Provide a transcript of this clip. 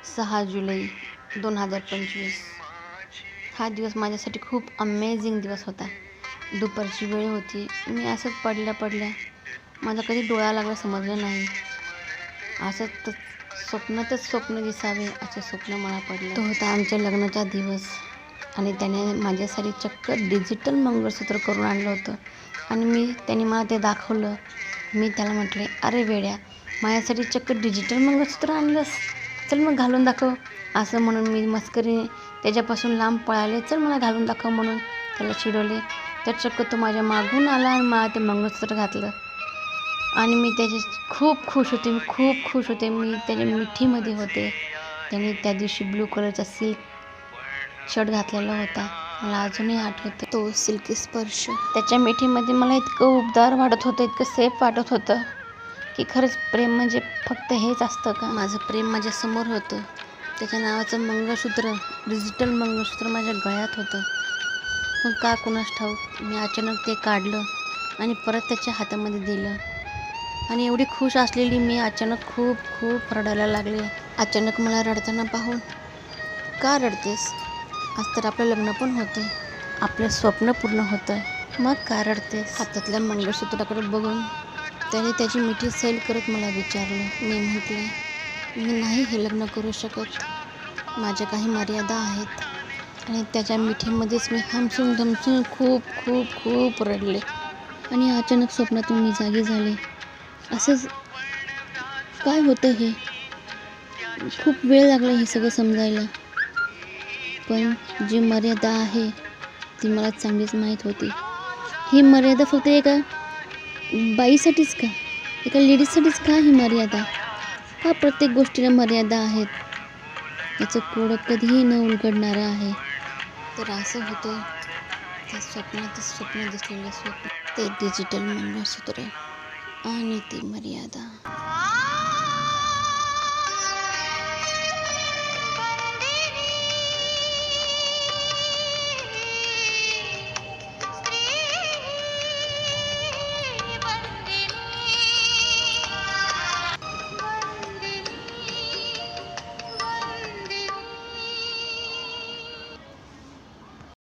6 जुलै 2025. हा दिवस माझ्यासाठी खूप अमेझिंग दिवस होता. दुपारची वेळ होती. मी असंच पडल्या माझा कधी डोळा लागला समजलं नाही. असंच स्वप्नातच स्वप्न दिसावे असे स्वप्न मला पडलं. तो होता आमच्या लग्नाचा दिवस आणि त्याने माझ्यासाठी चक्क डिजिटल मंगळसूत्र करून आणलं होतं आणि त्याने मला ते दाखवलं. मी त्याला म्हटले, अरे वेड्या, माझ्यासाठी चक्क डिजिटल मंगळसूत्र आणलंस, चल मग घालून दाखव. असं म्हणून मी मस्करीने त्याच्यापासून लांब पळाले. चल मला घालून दाखव म्हणून त्याला चिडवले. तर चक्क तो माझ्या मागून आला आणि मला ते मंगळसूत्र घातलं आणि मी त्याचे खूप खुश होते. मी त्याच्या मिठीमध्ये होते. त्याने त्या दिवशी ब्लू कलरचा सिल्क शर्ट घातलेला होता. मला अजूनही आठवतं तो सिल्की स्पर्श. त्याच्या मिठीमध्ये मला इतकं उबदार वाटत होतं, इतकं सेफ वाटत होतं की खरंच प्रेम म्हणजे फक्त हेच असतं का. माझं प्रेम माझ्यासमोर होतं. त्याच्या नावाचं मंगळसूत्र, डिजिटल मंगळसूत्र माझ्या गळ्यात होतं. मग का कुणास ठाऊक मी अचानक ते काढलं आणि परत त्याच्या हातामध्ये दिलं आणि एवढी खुश असलेली मी अचानक खूप रडायला लागले. अचानक मला रडताना पाहून, का रडतेस? आज तर आपलं लग्न पण होतं, आपलं स्वप्न पूर्ण होतं, मग का रडतेस? हातातल्या मंगळसूत्राकडे बघून त्याने त्याची मिठी सैल करत मला विचारलं. मी म्हटले, मी नाही हे लग्न करू शकत, माझ्या काही मर्यादा आहेत. आणि त्याच्या मिठीमध्येच मी हमसून धमसून खूप रडले. आणि अचानक स्वप्नातून मी जागी झाले. असंच काय होतं हे? खूप वेळ लागला हे सगळं समजायला. पण जी मर्यादा आहे ती मला चांगलीच माहीत होती. ही मर्यादा फक्त एका बाईसाठीच का? एका लेडीजसाठीच का ही मर्यादा? का प्रत्येक गोष्टीला मर्यादा आहेत? याचं कोडं कधीही न उलगडणारं आहे. तर असं होतं त्या स्वप्नातच स्वप्न दिसलेलं स्वप्न, ते डिजिटल मंगळसूत्र आणि ती मर्यादा.